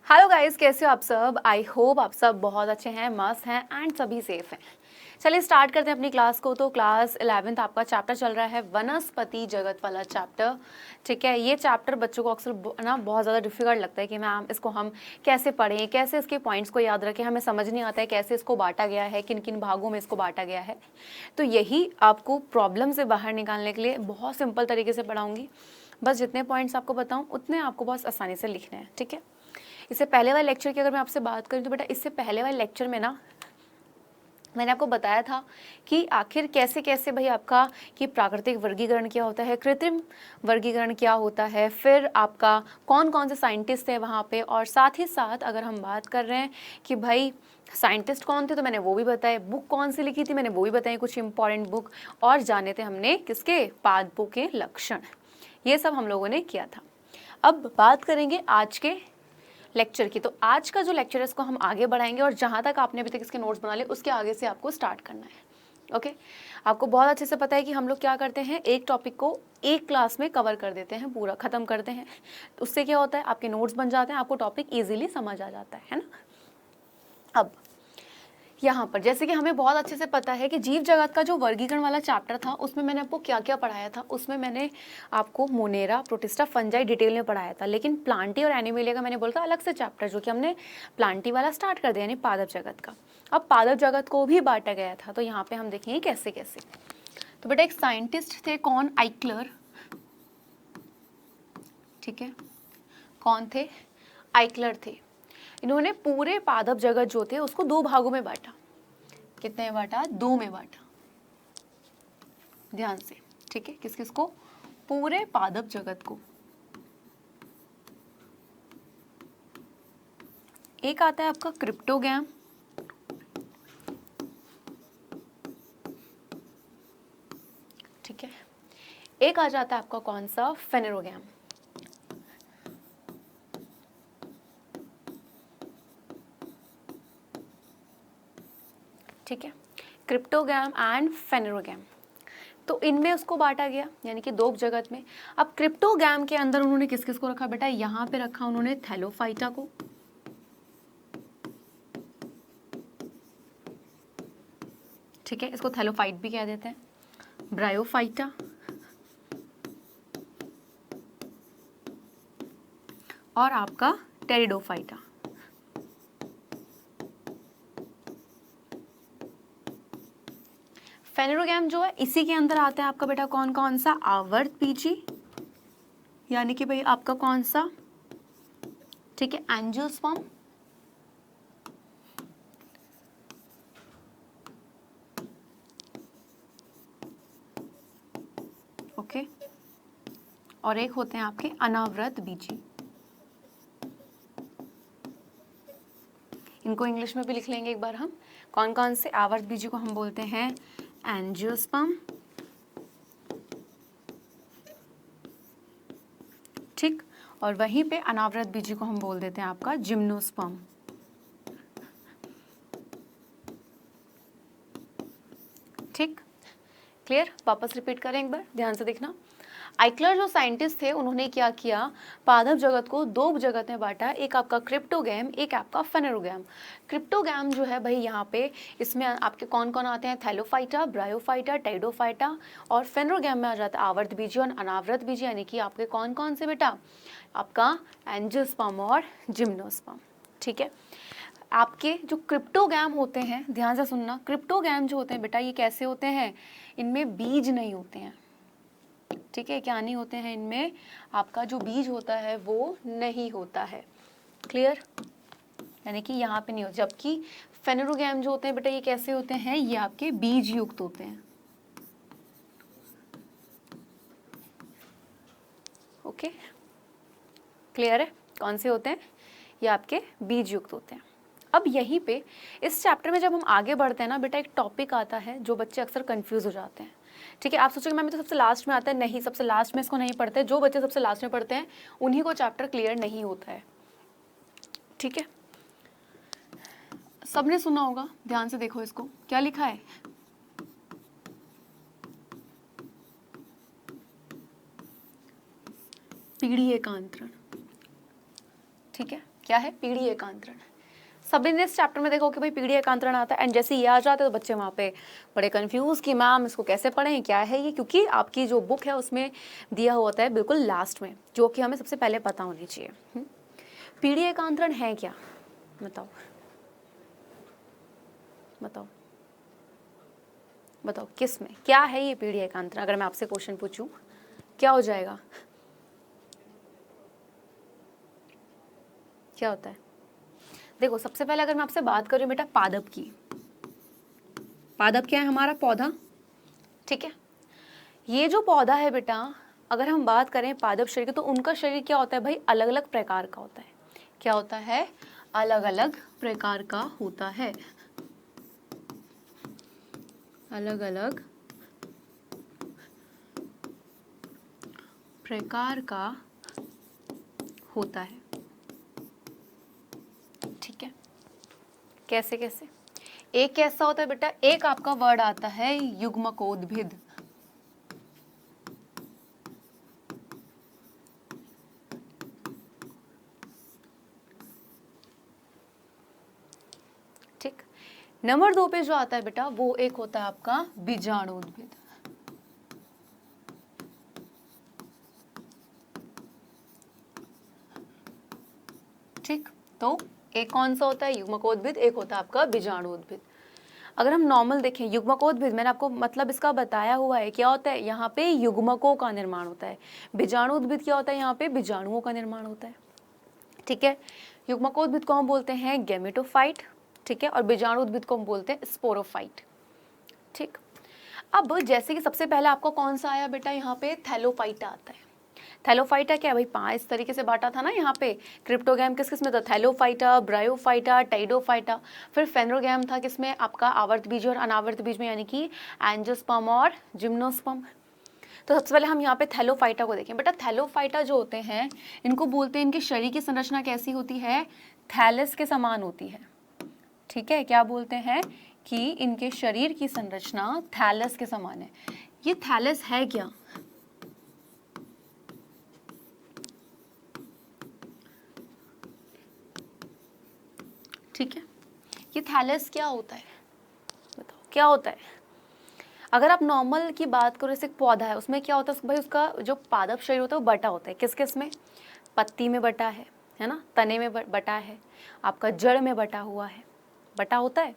Hello guys, कैसे हो आप सब। आई होप आप सब बहुत अच्छे हैं, मस्त हैं एंड सभी सेफ हैं। चलिए स्टार्ट करते हैं अपनी क्लास को। तो क्लास 11th आपका चैप्टर चल रहा है वनस्पति जगत वाला चैप्टर। ठीक है, ये चैप्टर बच्चों को अक्सर ना बहुत ज़्यादा डिफिकल्ट लगता है कि मैम इसको हम कैसे पढ़ें, कैसे इसके पॉइंट्स को याद रखें। हमें समझ नहीं आता है कैसे इसको बांटा गया है, किन किन भागों में इसको बांटा गया है। तो यही आपको प्रॉब्लम से बाहर निकालने के लिए बहुत सिंपल तरीके से पढ़ाऊँगी। बस जितने पॉइंट्स आपको बताऊँ उतने आपको बहुत आसानी से लिखने हैं। ठीक है, इससे पहले वाले लेक्चर की अगर मैं आपसे बात करूं तो बेटा इससे पहले वाले लेक्चर में ना मैंने आपको बताया था कि आखिर कैसे कैसे भाई आपका कि प्राकृतिक वर्गीकरण क्या होता है, कृत्रिम वर्गीकरण क्या होता है, फिर आपका कौन कौन से साइंटिस्ट हैं वहाँ पे, और साथ ही साथ अगर हम बात कर रहे हैं कि भाई साइंटिस्ट कौन थे तो मैंने वो भी बताए, बुक कौन सी लिखी थी मैंने वो भी बताई, कुछ इंपॉर्टेंट बुक, और जाने थे हमने किसके पादपों के लक्षण। ये सब हम लोगों ने किया था। अब बात करेंगे आज के लेक्चर की। तो आज का जो लेक्चर है इसको हम आगे बढ़ाएंगे और जहाँ तक आपने अभी तक इसके नोट्स बना लिए उसके आगे से आपको स्टार्ट करना है। ओके, आपको बहुत अच्छे से पता है कि हम लोग क्या करते हैं, एक टॉपिक को एक क्लास में कवर कर देते हैं, पूरा खत्म करते हैं। उससे क्या होता है, आपके नोट्स बन जाते हैं, आपको टॉपिक ईजिली समझ आ जाता है ना। अब यहाँ पर जैसे कि हमें बहुत अच्छे से पता है कि जीव जगत का जो वर्गीकरण वाला चैप्टर था उसमें मैंने आपको क्या क्या पढ़ाया था। उसमें मैंने आपको मोनेरा, प्रोटिस्टा, फंजाई डिटेल में पढ़ाया था। लेकिन प्लांटी और एनिमेलिया का मैंने बोला था अलग से चैप्टर, जो कि हमने प्लांटी वाला स्टार्ट कर दिया, यानी पादप जगत का। अब पादप जगत को भी बांटा गया था, तो यहाँ पे हम देखेंगे कैसे कैसे। तो बेटा एक साइंटिस्ट थे, कौन, आइक्लर। ठीक है, कौन थे, आइक्लर थे। इन्होंने पूरे पादप जगत जो थे उसको दो भागों में बांटा। कितने में बांटा, दो में बांटा, ध्यान से। ठीक है, किस किस को, पूरे पादप जगत को। एक आता है आपका क्रिप्टोगैम, ठीक है। एक आ जाता है आपका कौन सा, फेनेरोगैम। ठीक है, क्रिप्टोगैम एंड फेनेरोगैम। तो इनमें उसको बांटा गया, यानी कि दो जगत में। अब क्रिप्टोगैम के अंदर उन्होंने किस किस को रखा बेटा, यहाँ पे रखा उन्होंने थैलोफाइटा को। ठीक है, इसको थैलोफाइट भी कह देते हैं, ब्रायोफाइटा और आपका टेरिडोफाइटा। फेनेरोगैम जो है इसी के अंदर आता है आपका बेटा कौन कौन सा, आवर्त बीजी, यानी कि भाई आपका कौन सा, ठीक है, एंजियोस्पर्म, ओके, और एक होते हैं आपके अनावृत बीजी। इनको इंग्लिश में भी लिख लेंगे एक बार हम, कौन कौन से, आवर्त बीजी को हम बोलते हैं एंजियोस्पर्म, ठीक, और वहीं पे अनावृत बीजी को हम बोल देते हैं आपका जिम्नोस्पर्म। ठीक, क्लियर। वापस रिपीट करें एक बार, ध्यान से देखना। आइक्लर जो साइंटिस्ट थे उन्होंने क्या किया, पादप जगत को दो जगत में बांटा, एक आपका क्रिप्टोगैम, एक आपका फेनेरोगैम। क्रिप्टोगैम जो है भाई यहाँ पे इसमें आपके कौन कौन आते हैं, थैलोफाइटा, ब्रायोफाइटा, टेरिडोफाइटा, और फेनेरोगैम में आ जाता है आवर्त बीजी और अनावृत बीजी, यानी कि आपके कौन कौन से बेटा, आपका एंजियोस्पर्म और जिम्नोस्पर्म। ठीक है, आपके जो क्रिप्टोगैम होते हैं, ध्यान से सुनना, क्रिप्टोगैम जो होते हैं बेटा ये कैसे होते हैं, इनमें बीज नहीं होते हैं। ठीक है, क्या नहीं होते हैं इनमें, आपका जो बीज होता है वो नहीं होता है, क्लियर, यानी कि यहाँ पे नहीं हो। जबकि फेनेरोगैम जो होते हैं बेटा ये कैसे होते हैं, ये आपके बीज युक्त होते हैं। ओके, क्लियर है, कौन से होते हैं, ये आपके बीज युक्त होते हैं। अब यहीं पे इस चैप्टर में जब हम आगे बढ़ते हैं ना बेटा, एक टॉपिक आता है जो बच्चे अक्सर कंफ्यूज हो जाते हैं। ठीक है, आप सोचोगे मैम तो सबसे लास्ट में आता है, नहीं, सबसे लास्ट में इसको नहीं पढ़ते। जो बच्चे सबसे लास्ट में पढ़ते हैं उन्हीं को चैप्टर क्लियर नहीं होता है। ठीक है, सबने सुना होगा, ध्यान से देखो इसको, क्या लिखा है, पीढ़ी एकांतरण। ठीक है, क्या है? पीढ़ी एकांतरण। सभी ने इस चैप्टर में देखो कि भाई पीढ़ी एकांतरण आता है, एंड जैसे ये आ जाते तो बच्चे वहाँ पे बड़े कंफ्यूज कि मैम इसको कैसे पढ़ें, क्या है ये, क्योंकि आपकी जो बुक है उसमें दिया हुआ होता है बिल्कुल लास्ट में, जो कि हमें सबसे पहले पता होनी चाहिए। पीढ़ी एकांतरण है क्या? बताओ बताओ बताओ, किस में क्या है ये पीढ़ी एकांतरण? अगर मैं आपसे क्वेश्चन पूछूं क्या हो जाएगा? क्या होता है? देखो सबसे पहले अगर मैं आपसे बात करूं बेटा पादप की, पादप क्या है? हमारा पौधा, ठीक है। ये जो पौधा है बेटा, अगर हम बात करें पादप शरीर की, तो उनका शरीर क्या होता है भाई? अलग अलग प्रकार का होता है। क्या होता है? अलग अलग प्रकार का होता है, अलग अलग प्रकार का होता है, ठीक है। कैसे कैसे? एक कैसा होता है बेटा? एक आपका वर्ड आता है युग्मकोद्भिद, ठीक। नंबर 2 पे जो आता है बेटा वो एक होता है आपका बीजाणुद्भिद, ठीक। तो एक कौन सा होता है? युग्मकोद्भिद, एक होता है आपका बीजाणुद्भिद। अगर हम नॉर्मल देखें युग्मकोद्भिद, मैंने आपको मतलब इसका बताया हुआ है, क्या होता है? यहाँ पे युग्मकों का निर्माण होता है। बीजाणुद्भिद क्या होता है? यहाँ पे बीजाणुओं का निर्माण होता है, ठीक है। युग्मकोद्भिद को हम बोलते हैं गैमेटोफाइट, ठीक है, और बीजाणुद्भिद को हम बोलते हैं स्पोरोफाइट, ठीक। अब जैसे कि सबसे पहले आपको कौन सा आया बेटा? यहाँ पे थैलोफाइटा आता है। थैलोफाइटा क्या है भाई? 5 तरीके से बांटा था ना यहाँ पे। क्रिप्टोगैम किस किस में था? Thallophyta, bryophyta, pteridophyta. फिर फेनोगैम था किसमें? आपका आवर्त बीज और अनावर्त बीज में, यानी कि एंजियोस्पर्म और जिम्नोस्पर्म। तो सबसे पहले हम यहाँ पे थैलोफाइटा को देखें। बेटा थैलोफाइटा जो होते हैं इनको बोलते हैं, इनकी शरीर की संरचना कैसी होती है? थैलस के समान होती है, ठीक है। क्या बोलते हैं? कि इनके शरीर की संरचना थैलस के समान है। ये थैलस है क्या? ठीक है। ये थैलस क्या होता है? बताओ क्या होता है? अगर आप नॉर्मल की बात करो, जैसे पौधा है उसमें क्या होता है भाई? उसका जो पादप शरीर होता है वो बटा होता है। किस किस में? पत्ती में बटा है ना, तने में बटा है, आपका जड़ में बटा हुआ है, बटा होता है।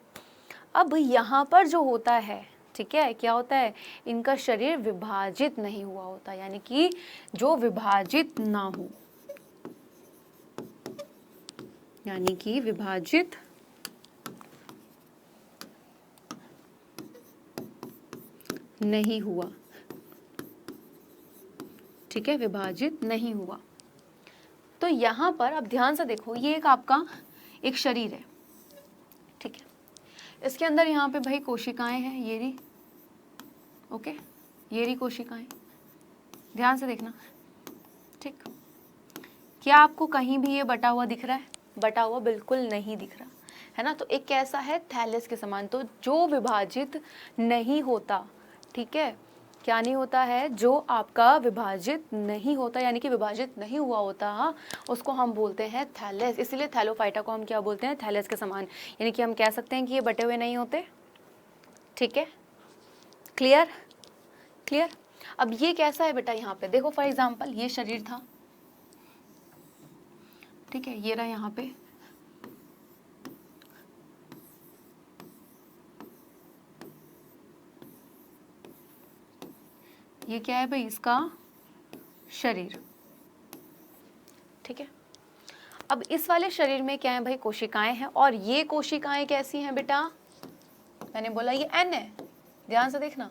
अब यहाँ पर जो होता है, ठीक है, क्या होता है? इनका शरीर विभाजित नहीं हुआ होता, यानी कि जो विभाजित ना हो, यानी कि विभाजित नहीं हुआ, ठीक है, विभाजित नहीं हुआ। तो यहाँ पर अब ध्यान से देखो, ये एक आपका एक शरीर है, ठीक है। इसके अंदर यहाँ पे भाई कोशिकाएं हैं, ये रही, ओके, ये रही कोशिकाएं, ध्यान से देखना, ठीक। क्या आपको कहीं भी ये बटा हुआ दिख रहा है? बटा हुआ बिल्कुल नहीं दिख रहा है ना। तो एक कैसा है? थैलस के समान। तो जो विभाजित नहीं होता, ठीक है, क्या नहीं होता है? जो आपका विभाजित नहीं होता, यानी कि विभाजित नहीं हुआ होता, उसको हम बोलते हैं थैलस। इसलिए थैलोफाइटा को हम क्या बोलते हैं? थैलस के समान। यानी कि हम कह सकते हैं कि ये बटे हुए नहीं होते, ठीक है। क्लियर? क्लियर? अब ये कैसा है बेटा? यहाँ पे देखो, फॉर एग्जाम्पल ये शरीर था, ठीक है, ये रहा यहाँ पे, ये क्या है भाई? इसका शरीर, ठीक है। अब इस वाले शरीर में क्या है भाई? कोशिकाएं हैं, और ये कोशिकाएं कैसी हैं बेटा? मैंने बोला ये एन है, ध्यान से देखना।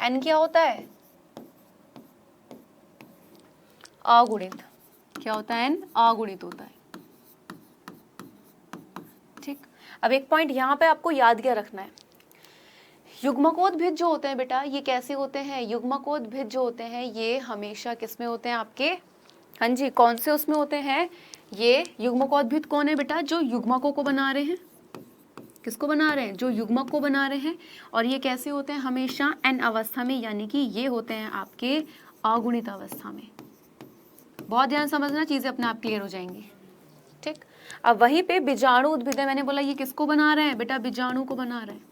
एन क्या होता है? अगुणित। क्या होता है? एन अगुणित होता है, ठीक। अब एक पॉइंट यहाँ पे आपको याद क्या रखना है, युग्मकोद्भिद जो होते हैं बेटा, ये कैसे होते हैं? युग्मकोद्भिद जो होते हैं ये हमेशा किस में होते हैं? आपके, हाँ जी, कौन से उसमें होते हैं? ये युग्मकोद्भिद कौन है बेटा? जो युग्मकों को बना रहे हैं। किसको बना रहे हैं? जो युग्मक को बना रहे हैं। और ये कैसे होते हैं? हमेशा एन अवस्था में, यानी कि ये होते हैं आपके अगुणित अवस्था में, बहुत ध्यान समझना, चीजें अपने आप क्लियर हो जाएंगी। ठीक, अब वहीं पे बीजाणु उद्भिद है, मैंने बोला ये किसको बना रहे हैं बेटा, बीजाणु को बना रहे हैं।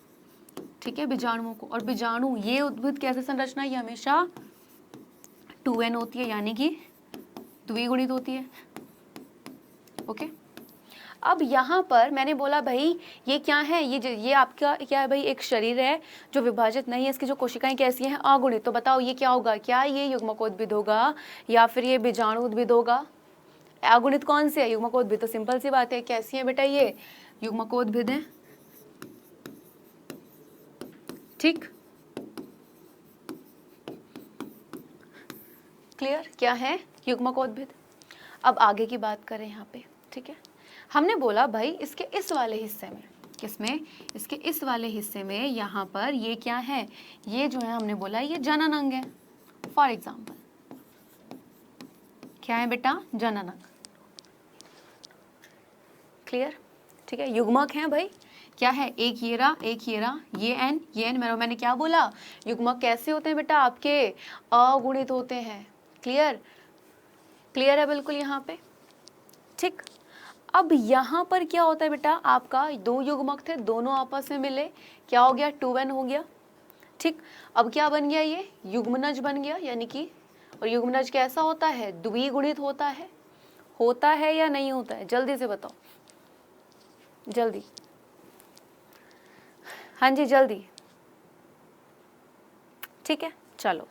ठीक है, बीजाणुओं को। और बीजाणु ये उद्भिद कैसे संरचना, ये हमेशा 2n होती है, यानी कि द्विगुणित होती है। ओके, अब यहाँ पर मैंने बोला भाई ये क्या है, ये आपका क्या है भाई, एक शरीर है जो विभाजित नहीं है, इसकी जो कोशिकाएं कैसी हैं, अगुणित। तो बताओ ये क्या होगा, क्या ये युग्मकोद्भिद होगा या फिर ये बीजाणु उद्भिद होगा? अगुणित कौन से है, युग्मकोद्भिद। तो सिंपल सी बात है, कैसी है बेटा, ये युग्मकोद्भिद है। ठीक, क्लियर, क्या है, युग्मकोद्भिद। अब आगे की बात करें यहाँ पे। ठीक है, हमने बोला भाई इसके इस वाले हिस्से में, किसमें, इसके इस वाले हिस्से में यहाँ पर ये क्या है, ये जो है हमने बोला ये जनन अंग है। फॉर एग्जाम्पल क्या है बेटा, जनन अंग। क्लियर, ठीक है, युग्मक है भाई, क्या है, एक ये रहा, एक ये रहा, ये एन मैंने क्या बोला, युग्मक कैसे होते हैं बेटा, आपके अगुणित होते हैं। क्लियर, क्लियर है बिल्कुल यहाँ पे। ठीक, अब यहाँ पर क्या होता है बेटा, आपका दो युग्मक थे, दोनों आपस में मिले, क्या हो गया, 2n हो गया। ठीक, अब क्या बन गया, ये युग्मनज बन गया, यानी कि, और युग्मनज कैसा होता है, द्विगुणित होता है या नहीं होता है, जल्दी से बताओ, जल्दी, हाँ जी जल्दी। ठीक है, चलो,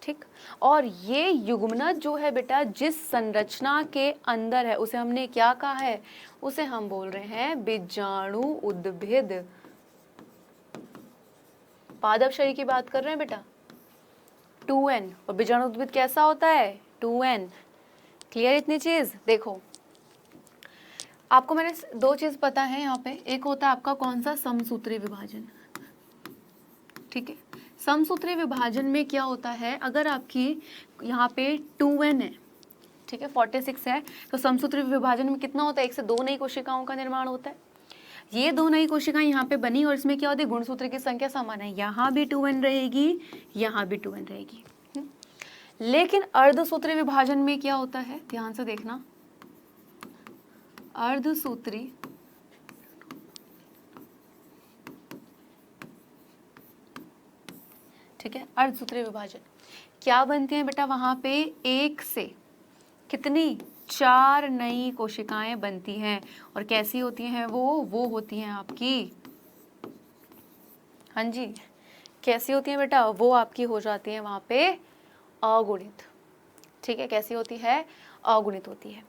ठीक, और ये युग्मनज जो है बेटा जिस संरचना के अंदर है उसे हमने क्या कहा है, उसे हम बोल रहे हैं बीजाणु उद्भिद। पादप शरीर की बात कर रहे हैं बेटा, 2n, और बीजाणु उद्भिद कैसा होता है, 2n। क्लियर इतनी चीज। देखो आपको मैंने दो चीज पता है यहाँ पे, एक होता है आपका कौन सा, समसूत्री विभाजन। ठीक है, समसूत्री विभाजन में क्या होता है, अगर आपकी यहाँ पे 2n है, ठीक है, 46 है, तो समसूत्री विभाजन में कितना होता है, एक से दो नई कोशिकाओं का निर्माण होता है। ये दो नई कोशिकाएं यहाँ पे बनी और इसमें क्या होती है, गुणसूत्र की संख्या समान है, यहाँ भी 2n रहेगी, यहाँ भी 2n रहेगी। लेकिन अर्धसूत्री विभाजन में क्या होता है, ध्यान से देखना, अर्धसूत्री ठीक है, अर्धसूत्री विभाजन क्या बनते हैं बेटा, वहां पे एक से कितनी, 4 नई कोशिकाएं बनती हैं, और कैसी होती हैं वो होती हैं आपकी, हाँ जी, कैसी होती हैं बेटा, वो आपकी हो जाती है वहां पे अगुणित। ठीक है, कैसी होती है, अगुणित होती है।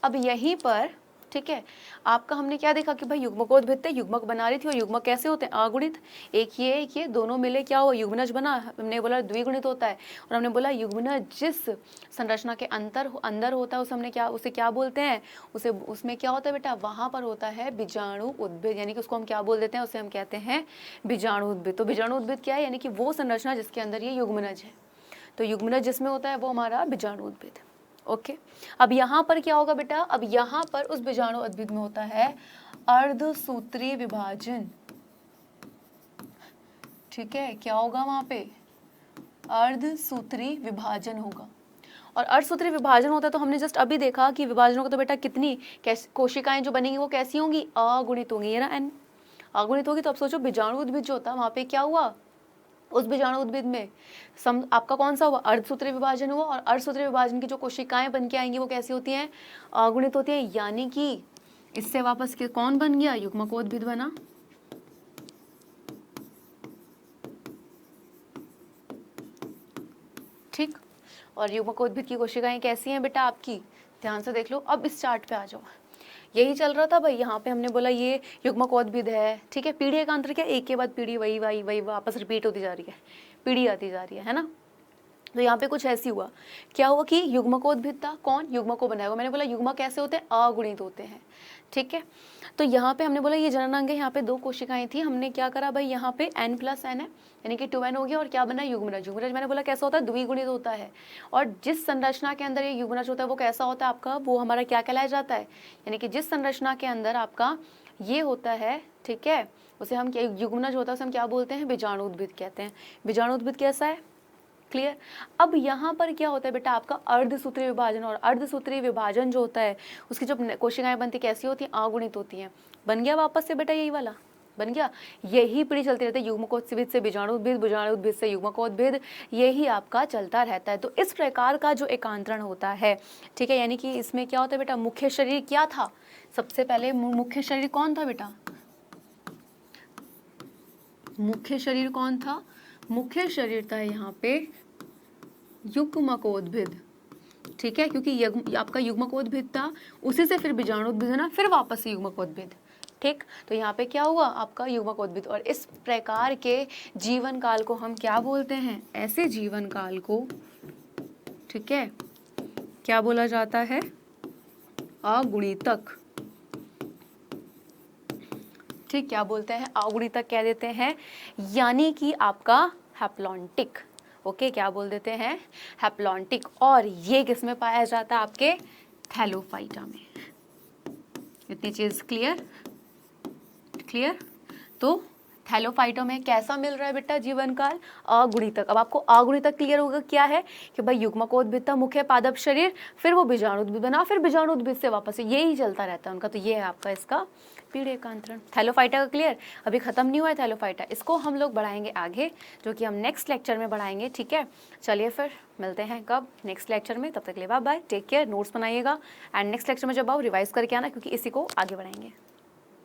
अब यहीं पर ठीक है, आपका हमने क्या देखा कि भाई युग्मकोद्भिद थे, युग्मक बना रही थी, और युग्मक कैसे होते हैं, अगुणित। एक ये दोनों मिले क्या हुआ, युग्मनज बना। हमने बोला द्विगुणित होता है, और हमने बोला युग्मनज जिस संरचना के अंदर होता है उसे क्या बोलते हैं, उसमें क्या होता है बेटा, वहां पर होता है बीजाणु उद्भिद, यानी कि उसको हम क्या बोल देते हैं, उसे हम कहते हैं बीजाणु उद्भिद। तो बीजाणु उद्भिद क्या है, यानी कि वो संरचना जिसके अंदर ये युग्मनज है। तो युग्मनज जिसमें होता है वो हमारा बीजाणु उद्भिद। ओके, अब यहाँ पर क्या होगा बेटा, अब यहाँ पर उस बीजाणु उद्भिद में होता है अर्धसूत्री विभाजन। ठीक है, क्या होगा वहां पे, अर्धसूत्री विभाजन होगा। और अर्धसूत्री विभाजन होता है तो हमने जस्ट अभी देखा कि विभाजन होगा तो बेटा कितनी कोशिकाएं जो बनेंगी वो कैसी होंगी, अगुणित होंगी, ये ना n अगुणित होगी। तो अब सोचो बीजाणु उद्भिद जो होता है वहां पे क्या हुआ, उस बीजाणु उद्भिद में आपका कौन सा हुआ, अर्धसूत्री विभाजन हुआ, और अर्धसूत्री विभाजन की जो कोशिकाएं बन के आएंगी वो कैसी होती हैं, अगुणित होती हैं, यानी कि इससे वापस के कौन बन गया, युग्मकोद्भिद बना। ठीक, और युग्मकोद्भिद की कोशिकाएं कैसी हैं बेटा आपकी, ध्यान से देख लो। अब इस चार्ट पे आ जाओ, यही चल रहा था भाई, यहाँ पे हमने बोला ये युग्मकोद्भिद है। ठीक है, पीढ़ी का अंतर क्या, एक के बाद पीढ़ी वही वापस रिपीट होती जा रही है, पीढ़ी आती जा रही है ना। तो यहाँ पे कुछ ऐसी हुआ, क्या हुआ कि युग्मकोद्भिद था, कौन, युग्मक को बनाया हुआ। मैंने बोला युग्मक कैसे होते हैं, अगुणित होते हैं। ठीक है, तो यहाँ पे हमने बोला ये जननांग है, यहाँ पे दो कोशिकाएं थी, हमने क्या करा भाई, यहाँ पे n + n है, यानी कि 2n हो गया, और क्या बना, युग्मनज। युग्मनज मैंने बोला कैसा होता है, द्विगुणित होता है, और जिस संरचना के अंदर ये युग्मनज होता है वो कैसा होता है आपका, वो हमारा क्या कहलाया जाता है, यानी कि जिस संरचना के अंदर आपका ये होता है, ठीक है, उसे हम क्या, युग्मनज होता है उसे हम क्या बोलते हैं, बीजाणु उद्भिद कहते हैं। बीजाणु उद्भिद कैसा है, क्लियर। अब यहाँ पर क्या होता है बेटा, आपका अर्धसूत्रीय विभाजन, और अर्धसूत्रीय विभाजन जो होता है उसकी जब कोशिकाएं बनती कैसी होती हैं, अगुणित होती हैं। बन गया वापस से बेटा यही वाला, बन गया। यही पीढ़ी चलती रहती है, युग्मकोद्भिद से बीजाणुद्भिद, बीजाणुद्भिद से युग्मकोद्भिद, यही आपका चलता रहता है। तो इस प्रकार का जो एकांतरण होता है, ठीक है, यानी कि इसमें क्या होता है बेटा, मुख्य शरीर क्या था, सबसे पहले मुख्य शरीर कौन था बेटा, मुख्य शरीर कौन था, मुख्य शरीर था यहाँ पे युग्मकोद्भिद, ठीक है, क्योंकि आपका युग्मकोद्भिद था, उसी से फिर बीजाणुद्भिद ना, फिर वापस से युग्मकोद्भिद, ठीक। तो यहाँ पे क्या हुआ, आपका युग्मकोद्भिद। और इस प्रकार के जीवन काल को हम क्या बोलते हैं, ऐसे जीवन काल को, ठीक है, क्या बोला जाता है, अगुणितक, ठीक, क्या बोलते हैं, अगुणितक कह देते हैं, यानी कि आपका हैप्लॉन्टिक, ओके, क्या बोल देते हैं, हैप्लॉन्टिक। और ये किस में पाया जाता है, आपके थैलोफाइटा में। इतनी चीज क्लियर, क्लियर। तो थैलोफाइटों में कैसा मिल रहा है बेटा जीवन काल, अगुणितक। अब आपको अगुणितक क्लियर होगा क्या है, कि भाई युग्मकोद्भिद था, मुख्य पादप शरीर, फिर वो बीजाणुद्भिद बना, फिर बीजाणुद्भिद से वापस, यही चलता रहता है उनका। तो ये है आपका इसका पीढ़ी एकांतरण। थैलोफाइटा का क्लियर, अभी खत्म नहीं हुआ है थैलोफाइटा, इसको हम लोग बढ़ाएंगे आगे, जो कि हम नेक्स्ट लेक्चर में बढ़ाएंगे, ठीक है। चलिए फिर मिलते हैं कब, नेक्स्ट लेक्चर में। तब तक के लिए bye bye, take care, notes बनाइएगा, एंड नेक्स्ट लेक्चर में जब आओ रिवाइज करके आना, क्योंकि इसी को आगे बढ़ाएंगे।